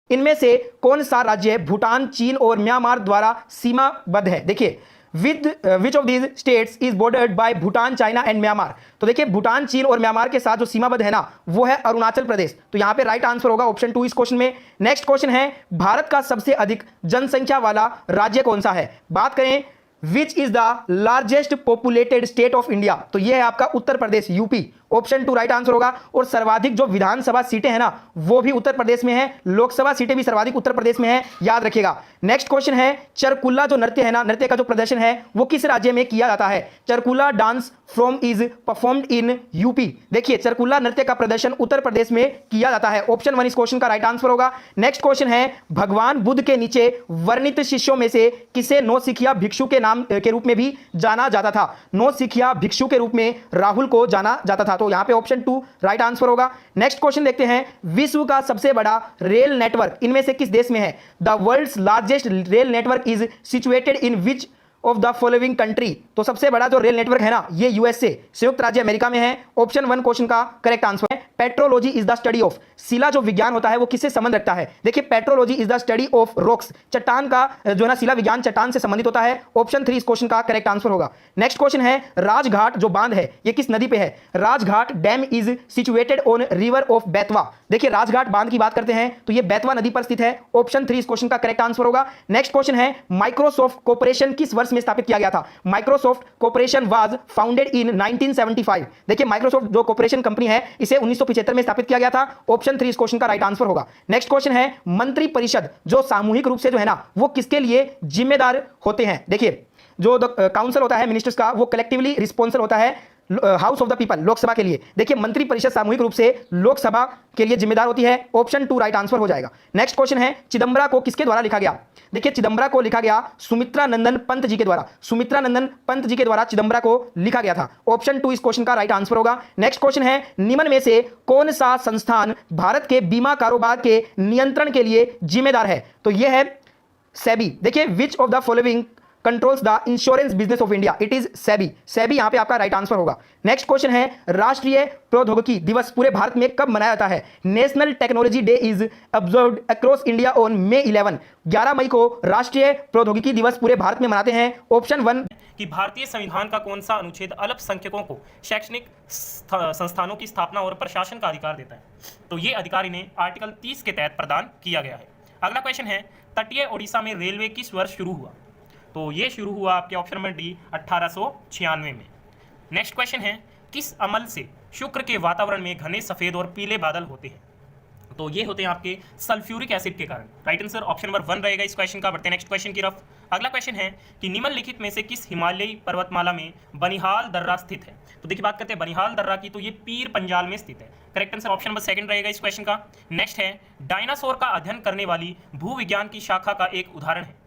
इनमें से कौन सा राज्य भूटान, चीन और म्यांमार द्वारा सीमाबद्ध है? देखिए, which of these states is bordered by Bhutan, China and Myanmar? तो देखिए, भूटान, चीन और म्यांमार के साथ जो सीमाबद्ध है ना, वो है अरुणाचल प्रदेश। तो यहां पे राइट आंसर होगा ऑप्शन 2 इस क्वेश्चन में। नेक्स्ट क्वेश्चन है, भारत का सबसे अधिक जनसंख्या वाला राज्य कौन सा है? बात करें which is the largest populated state of India, तो यह है आपका Uttar Pradesh, UP. Option 2 right answer होगा। और सर्वाधिक जो विधानसभा सीटें हैं ना, वो भी उत्तर प्रदेश में है, लोकसभा सीटें भी सर्वाधिक उत्तर प्रदेश में है, याद रखिएगा। नेक्स्ट क्वेश्चन है, चरकुल्ला जो नृत्य है ना, नृत्य का जो प्रदर्शन है वो किस राज्य में किया जाता है? Charkula dance from is performed in UP. देखिए, चरकुल्ला नृत्य का प्रदर्शन उत्तर प्रदेश में किया जाता है। ऑप्शन 1 इस क्वेश्चन का राइट आंसर होगा। नेक्स्ट क्वेश्चन है, भगवान बुद्ध के नीचे वर्णित शिष्यों में से किसे नौसिखिया भिक्षु के नाम के रूप में भी जाना जाता था? नौसिखिया भिक्षु के रूप में राहुल को जाना जाता था। तो यहां पे ऑप्शन 2 राइट आंसर होगा। नेक्स्ट क्वेश्चन देखते हैं, विश्व का सबसे बड़ा रेल नेटवर्क इनमें से किस देश में है? The world's largest rail network is situated in which of the following country? तो सबसे बड़ा जो रेल नेटवर्क है ना, ये यूएसए, संयुक्त राज्य अमेरिका में है। ऑप्शन 1 क्वेश्चन का करेक्ट आंसर है। Petrology is the study of, शिला जो विज्ञान होता है वो किससे संबंध रखता है? देखिए, petrology is the study of rocks, चट्टान का जो है ना, शिला विज्ञान चट्टान से संबंधित होता है। ऑप्शन 3 इस क्वेश्चन का करेक्ट आंसर होगा। नेक्स्ट क्वेश्चन है, राजघाट जो बांध है ये किस नदी पे है? Rajghat dam is situated on river of Betwa. देखिए, राजघाट बांध की बात करते हैं तो ये बेतवा नदी पर स्थित है। ऑप्शन 3 इस क्वेश्चन का करेक्ट आंसर होगा। नेक्स्ट क्वेश्चन है, माइक्रोसॉफ्ट कॉर्पोरेशन किस वर्ष में स्थापित किया गया था? Microsoft corporation was founded in 1975। देखिए, माइक्रोसॉफ्ट जो कॉर्पोरेशन कंपनी है इसे 1975 में स्थापित किया गया था। ऑप्शन 3 इस क्वेश्चन का राइट आंसर होगा। नेक्स्ट क्वेश्चन है, मंत्री परिषद जो सामूहिक रूप से जो है ना, वो किसके लिए जिम्मेदार होते हैं? देखिए, जो काउंसिल होता है मिनिस्टर्स का, वो कलेक्टिवली रिस्पॉन्सिबल होता है house of the people, Lok Sabha के लिए। देखिए, मंत्री परिषद सामूहिक रूप से लोकसभा के लिए जिम्मेदार होती है। ऑप्शन 2 राइट आंसर हो जाएगा। नेक्स्ट क्वेश्चन है, चिदम्बरा को किसके द्वारा लिखा गया? देखिए, चिदम्बरा को लिखा गया सुमित्रा नंदन पंत जी के द्वारा। सुमित्रा नंदन पंत जी के द्वारा चिदम्बरा को लिखा गया था। ऑप्शन 2 इस क्वेश्चन का राइट आंसर होगा। नेक्स्ट क्वेश्चन है, निम्न में से कौन सा संस्थान भारत के बीमा कारोबार के नियंत्रण के लिए जिम्मेदार है? तो यह है सेबी। देखिए, which of the following controls the insurance business of India? It is SEBI. SEBI यहां पे आपका राइट आंसर होगा। नेक्स्ट क्वेश्चन है, राष्ट्रीय प्रौद्योगिकी दिवस पूरे भारत में कब मनाया जाता है? National technology day is observed across India on May 11। 11 मई को राष्ट्रीय प्रौद्योगिकी दिवस पूरे भारत में मनाते हैं। ऑप्शन 1 कि भारतीय संविधान का कौन सा अनुच्छेद अल्पसंख्यकों को शैक्षणिक संस्थानों की स्थापना और प्रशासन का अधिकार देता है? तो ये अधिकार इन्हें आर्टिकल 30 के तहत प्रदान किया गया है। अगला क्वेश्चन है, तटीय ओडिशा में रेलवे किस वर्ष शुरू हुआ? तो ये शुरू हुआ आपके ऑप्शन नंबर डी 1896 में। नेक्स्ट क्वेश्चन है, किस अमल से शुक्र के वातावरण में घने सफेद और पीले बादल होते हैं? तो ये होते हैं आपके सल्फ्यूरिक एसिड के कारण। राइट आंसर ऑप्शन नंबर 1 रहेगा इस क्वेश्चन का। बढ़ते हैं नेक्स्ट क्वेश्चन की तरफ। अगला क्वेश्चन है कि निम्नलिखित में से किस हिमालयी पर्वतमाला में बनिहाल दर्रा स्थित है? तो देखिए, बात करते हैं बनिहाल दर्रा की, तो ये पीर पंजाल में स्थित है। करेक्ट आंसर ऑप्शन नंबर 2 रहेगा इस क्वेश्चन का। नेक्स्ट है, डायनासोर का अध्ययन करने वाली भूविज्ञान की शाखा का एक उदाहरण है।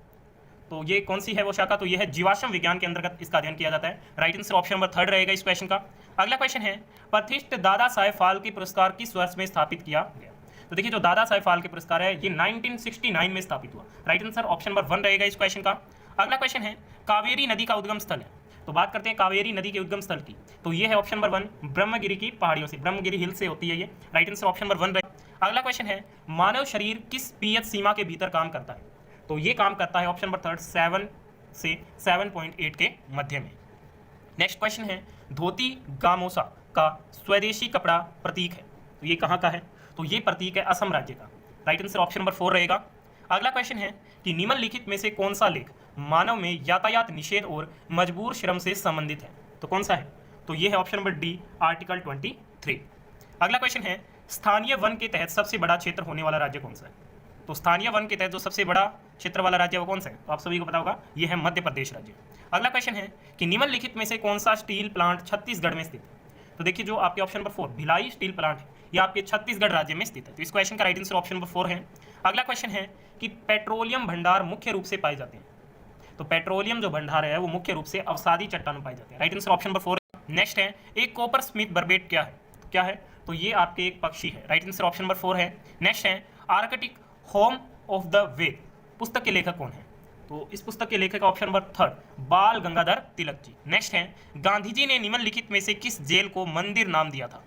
तो ये कौन सी है वो शाखा? तो ये है जीवाश्म विज्ञान के अंतर्गत इसका अध्ययन किया जाता है। राइट आंसर ऑप्शन नंबर 3 रहेगा इस क्वेश्चन का। अगला क्वेश्चन है, प्रतिष्ठित दादा साहेब फाल्के पुरस्कार किस वर्ष में स्थापित किया गया? तो देखिए, जो दादा साहेब फाल्के पुरस्कार है ये 1969 में स्थापित हुआ। राइट आंसर ऑप्शन नंबर 1 रहेगा इस क्वेश्चन का। अगला क्वेश्चन है, कावेरी नदी का उद्गम स्थल है। तो बात करते हैं कावेरी नदी के उद्गम स्थल की, तो ये है ऑप्शन नंबर 1 ब्रह्मगिरी की पहाड़ियों से, ब्रह्मगिरी हिल से होती है ये। राइट आंसर ऑप्शन नंबर 1 रहेगा। अगला क्वेश्चन है, मानव शरीर किस पीएच सीमा के भीतर काम करता है? तो ये काम करता है ऑप्शन नंबर 3 7 से 7.8 के मध्य में। नेक्स्ट क्वेश्चन है, धोती गामोसा का स्वदेशी कपड़ा प्रतीक है, तो ये कहाँ का है? तो ये प्रतीक है असम राज्य का। राइट आंसर ऑप्शन नंबर 4 रहेगा। अगला क्वेश्चन है कि निम्नलिखित में से कौन सा लेख मानव में यातायात निषेध और मजबूर श्रम से संबंधित है? तो कौन सा है? तो ये है ऑप्शन नंबर डी आर्टिकल 23। अगला क्वेश्चन है, स्थानीय वन के तहत सबसे बड़ा क्षेत्र होने वाला राज्य कौन सा है? तो स्थानीय वन के तहत जो सबसे बड़ा क्षेत्र वाला राज्य वो कौन सा है? तो आप सभी को पता होगा, ये है मध्य प्रदेश राज्य। अगला क्वेश्चन है कि निम्नलिखित में से कौन सा स्टील प्लांट छत्तीसगढ़ में स्थित है? तो देखिए, जो आपके option number 4 Bhilai steel plant है, ये आपके छत्तीसगढ़ राज्य में स्थित है। तो इस क्वेश्चन का राइट आंसर ऑप्शन नंबर 4 है। अगला क्वेश्चन है कि पेट्रोलियम भंडार मुख्य रूप से पाए जाते हैं। तो पेट्रोलियम जो भंडार है वो मुख्य रूप से अवसादी चट्टानों में पाए जाते हैं। Right answer option number 4। Next है, एक कॉपर स्मिथ बर्बेट क्या है? तो क्या है? तो ये आपके एक पक्षी है। राइट आंसर ऑप्शन नंबर 4 है। नेक्स्ट है, आर्कटिक होम ऑफ द वेद पुस्तक के लेखक कौन है? तो इस पुस्तक के लेखक ऑप्शन नंबर 3 बाल गंगाधर तिलक जी। नेक्स्ट है, गांधी जी ने निम्नलिखित में से किस जेल को मंदिर नाम दिया था?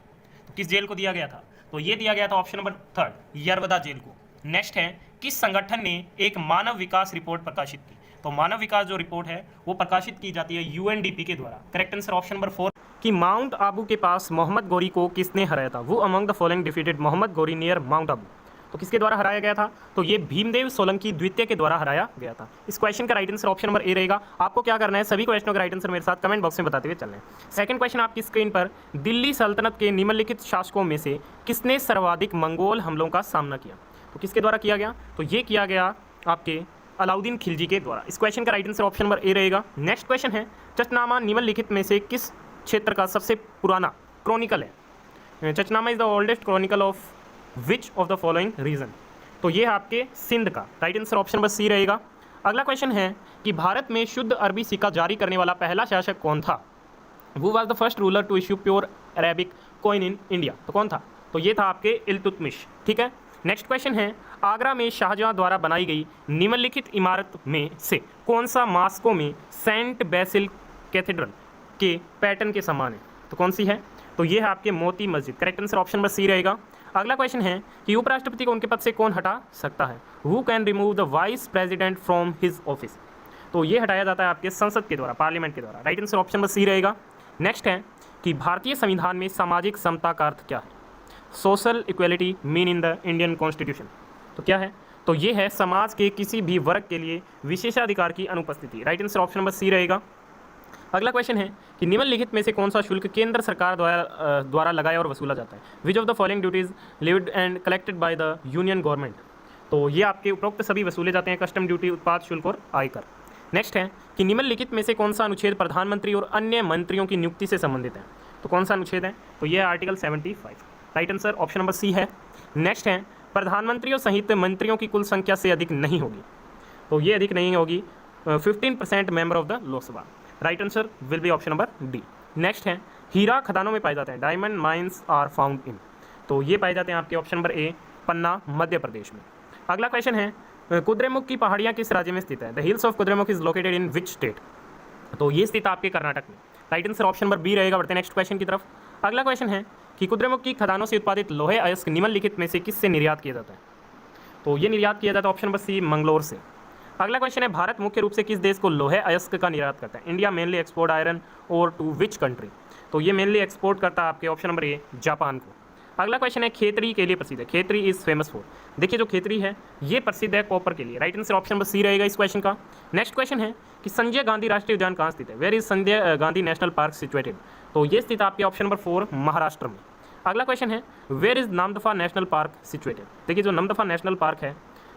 तो किस जेल को दिया गया था? तो ये दिया गया था ऑप्शन नंबर 3 यरवदा जेल को। नेक्स्ट है, किस संगठन ने एक मानव विकास रिपोर्ट प्रकाशित की? तो मानव विकास जो रिपोर्ट है वो प्रकाशित की जाती है यूएनडीपी के द्वारा। करेक्ट आंसर ऑप्शन नंबर 4 कि माउंट आबू के पास मोहम्मद गौरी को किसने हराया था? Who among the following defeated Mohammad Ghori near mount Abu. तो किसके द्वारा हराया गया था? तो ये भीमदेव सोलंकी द्वितीय के द्वारा हराया गया था। इस क्वेश्चन का right answer option number A रहेगा। आपको क्या करना है, सभी क्वेश्चनों का राइट आंसर मेरे साथ कमेंट बॉक्स में बताते हुए चलना है। सेकंड क्वेश्चन आपकी स्क्रीन पर, दिल्ली सल्तनत के निम्नलिखित शासकों में से किसने सर्वाधिक मंगोल हमलों का सामना किया? तो किसके द्वारा किया गया? तो ये किया गया आपके अलाउद्दीन खिलजी के द्वारा। इस क्वेश्चन का right answer option number A रहेगा। नेक्स्ट क्वेश्चन है, चचनामा निम्नलिखित में से किस क्षेत्र का सबसे पुराना क्रॉनिकल है? Chachnama is the oldest chronicle of which of the following region? तो ये है आपके सिंध का। Right answer option number C रहेगा। अगला क्वेश्चन है कि भारत में शुद्ध अरबी सिक्का जारी करने वाला पहला शासक कौन था? Who was the first ruler to issue pure Arabic coin in India. तो कौन था? तो ये था आपके इल्तुतमिश। ठीक है। नेक्स्ट क्वेश्चन है, आगरा में शाहजहां द्वारा बनाई गई निम्नलिखित इमारत में से कौन सा मॉस्को में सेंट बेसिल कैथेड्रल के पैटर्न के समान है? तो कौन सी है? तो ये है आपके Moti Masjid. Correct answer option number C रहेगा। अगला क्वेश्चन है कि उपराष्ट्रपति को उनके पद से कौन हटा सकता है? Who can remove the vice president from his office? तो ये हटाया जाता है आपके संसद के द्वारा, पार्लियामेंट के द्वारा। Right answer option number C रहेगा। नेक्स्ट है कि भारतीय संविधान में सामाजिक समता का अर्थ क्या है? Social equality mean in the Indian constitution. तो क्या है? तो ये है समाज के किसी भी वर्ग के लिए विशेषाधिकार की अनुपस्थिति। Right answer option number C रहेगा। अगला क्वेश्चन है कि निम्नलिखित में से कौन सा शुल्क केंद्र सरकार द्वारा लगाया और वसूला जाता है? विच of the following duties lived and collected by the union government? तो ये आपके उपरोक्त सभी वसूले जाते हैं, कस्टम ड्यूटी, उत्पाद शुल्क और आयकर। नेक्स्ट है कि निम्नलिखित में से कौन सा अनुच्छेद प्रधानमंत्री और अन्य मंत्रियों की नियुक्ति से संबंधित है? तो कौन सा अनुच्छेद है? तो ये article 75। Right answer option number C है। नेक्स्ट है, प्रधानमंत्रियों सहित मंत्रियों की कुल संख्या से अधिक नहीं होगी। तो ये अधिक नहीं होगी 15% member of the Lok Sabha. Right answer will be option number D. Next है, हीरा खदानों में पाए जाते हैं। Diamond mines are found in. तो ये पाए जाते हैं आपके ऑप्शन नंबर ए, पन्ना, मध्य प्रदेश में। अगला क्वेश्चन है, कुद्रेमुख की पहाड़ियाँ किस राज्य में स्थित है? The hills of Kudremukh is located in which state? तो ये स्थित आपके कर्नाटक में। Right answer option number B रहेगा। बढ़ते हैं नेक्स्ट क्वेश्चन की तरफ। अगला क्वेश्चन है कि कुद्रेमुख की खदानों से उत्पादित लोहे अयस्क निम्नलिखित में से किससे निर्यात किया जाता है? तो ये निर्यात किया जाता है ऑप्शन नंबर सी, मंगलोर से। अगला क्वेश्चन है, भारत मुख्य रूप से किस देश को लोहे अयस्क का निर्यात करता है? इंडिया मेनली एक्सपोर्ट आयरन और टू विच कंट्री? तो ये मेनली एक्सपोर्ट करता है आपके ऑप्शन नंबर ए, जापान को। अगला क्वेश्चन है, खेतरी के लिए प्रसिद्ध है। Khetri is famous for? देखिए जो खेतरी है ये प्रसिद्ध है कॉपर के लिए। Right answer option number C रहेगा इस क्वेश्चन का। नेक्स्ट क्वेश्चन है कि संजय गांधी राष्ट्रीय उद्यान कहाँ स्थित है? Where is Sanjay Gandhi national park situated? तो ये स्थित आपके ऑप्शन नंबर 4, महाराष्ट्र में। अगला क्वेश्चन है, where is Namdapha national park situated? देखिए जो नामदफा नेशनल पार्क है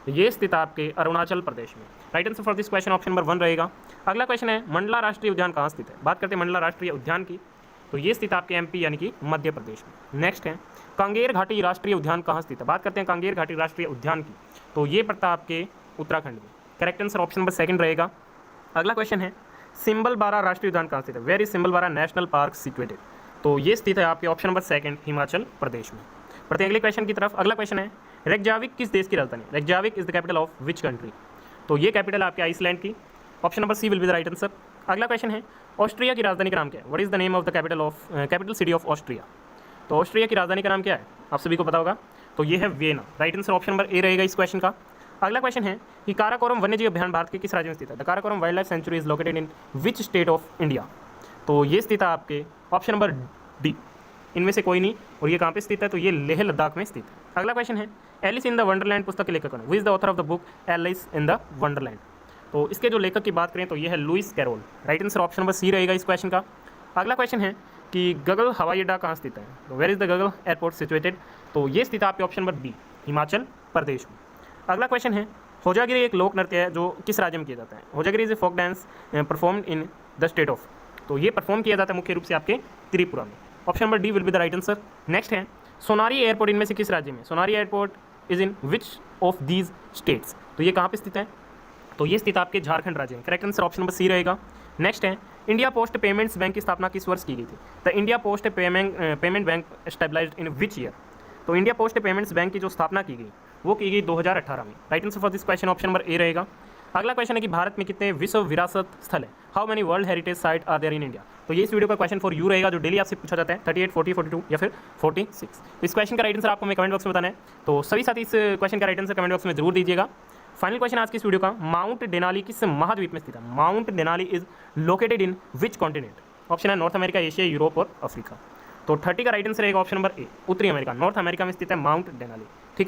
ये स्थित आपके अरुणाचल प्रदेश में। Right answer for this question option number 1 रहेगा। अगला क्वेश्चन है, मंडला राष्ट्रीय उद्यान कहाँ स्थित है? बात करते हैं मंडला राष्ट्रीय उद्यान की, तो ये स्थित आपके एमपी यानी कि मध्य प्रदेश में। नेक्स्ट है, कांगेर घाटी राष्ट्रीय उद्यान कहाँ स्थित है? बात करते हैं कांगेर घाटी राष्ट्रीय उद्यान की, तो ये पड़ता आपके उत्तराखंड में। करेक्ट आंसर ऑप्शन नंबर 2 रहेगा। अगला क्वेश्चन है, सिंबलबारा राष्ट्रीय उद्यान कहाँ स्थित है? Where is Simbalbara national park situated? तो ये स्थित है आपके ऑप्शन नंबर 2, हिमाचल प्रदेश में। बढ़ते हैं अगले क्वेश्चन की तरफ। अगला क्वेश्चन है, रेकजाविक किस देश की राजधानी? Reykjavik is the capital of which country? तो ये कैपिटल आपके आइसलैंड की। Option number C will be the right answer. अगला क्वेश्चन है, ऑस्ट्रिया की राजधानी का नाम क्या है? What is the name of the capital city of Austria? तो ऑस्ट्रिया की राजधानी का नाम क्या है? आप सभी को पता होगा, तो ये है Vienna. Right answer option number A रहेगा इस क्वेश्चन का। अगला क्वेश्चन है कि काराकोरम वन्यजीव अभ्यारण्य भारत के किस राज्य में स्थित है? The Karakoram wild life sanctuary is located in which state of India? तो ये स्थित है आपके ऑप्शन नंबर डी, इनमें से कोई नहीं। और ये कहाँ पे स्थित है? तो ये लेह लद्दाख में स्थित है। अगला क्वेश्चन है, एलिस इन द वंडरलैंड पुस्तक के लेखक कौन है? Who is the author of the book Alice in the wonderland? तो इसके जो लेखक की बात करें तो ये है Lewis Carroll. Right answer option number C रहेगा इस क्वेश्चन का। अगला क्वेश्चन है कि गगल हवाई अड्डा कहाँ स्थित है? तो where is the Gaggal airport situated? तो ये स्थित है आपके option number B, Himachal Pradesh में। अगला क्वेश्चन है, होजागिरी एक लोक नृत्य है जो किस राज्य में किया जाता है? Hojagiri is a folk dance performed in the state of? तो ये परफॉर्म किया जाता है मुख्य रूप से आपके त्रिपुरा में। Option number D will be the right answer. Next है, सोनारी एयरपोर्ट इनमें से किस राज्य में? Sonari airport is in which of these states? तो ये कहाँ पे स्थित है? तो ये स्थित आपके झारखंड राज्य में। Correct answer option number C रहेगा। नेक्स्ट है, इंडिया पोस्ट पेमेंट्स बैंक की स्थापना किस वर्ष की गई थी? The India post payment bank established in which year? तो इंडिया पोस्ट पेमेंट्स बैंक की जो स्थापना की गई वो की गई 2018 में। Right answer for this question option number A रहेगा। अगला क्वेश्चन है कि भारत में कितने विश्व विरासत स्थल है, how many world heritage site are there in India. तो ये इस वीडियो का क्वेश्चन फॉर यू रहेगा, जो डेली आपसे पूछा जाता है 38, 40, 42 या फिर 46। इस क्वेश्चन का राइट आंसर आपको मैं कमेंट बॉक्स में बताना है, तो सभी साथी इस क्वेश्चन का राइट आंसर कमेंट बॉक्स में जरूर दीजिएगा। फाइनल क्वेश्चन आज की इस वीडियो का, माउंट डेनाली किस महाद्वीप में स्थित है। Mount Denali is located in which continent. Option है नॉर्थ अमेरिका, एशिया, यूरोप और अफ्रीका। तो 30 का राइट आंसर रहेगा ऑप्शन नंबर ए, उत्तरी अमेरिका। नॉर्थ अमेरिका में स्थित है माउंट डेनाली। ठीक है।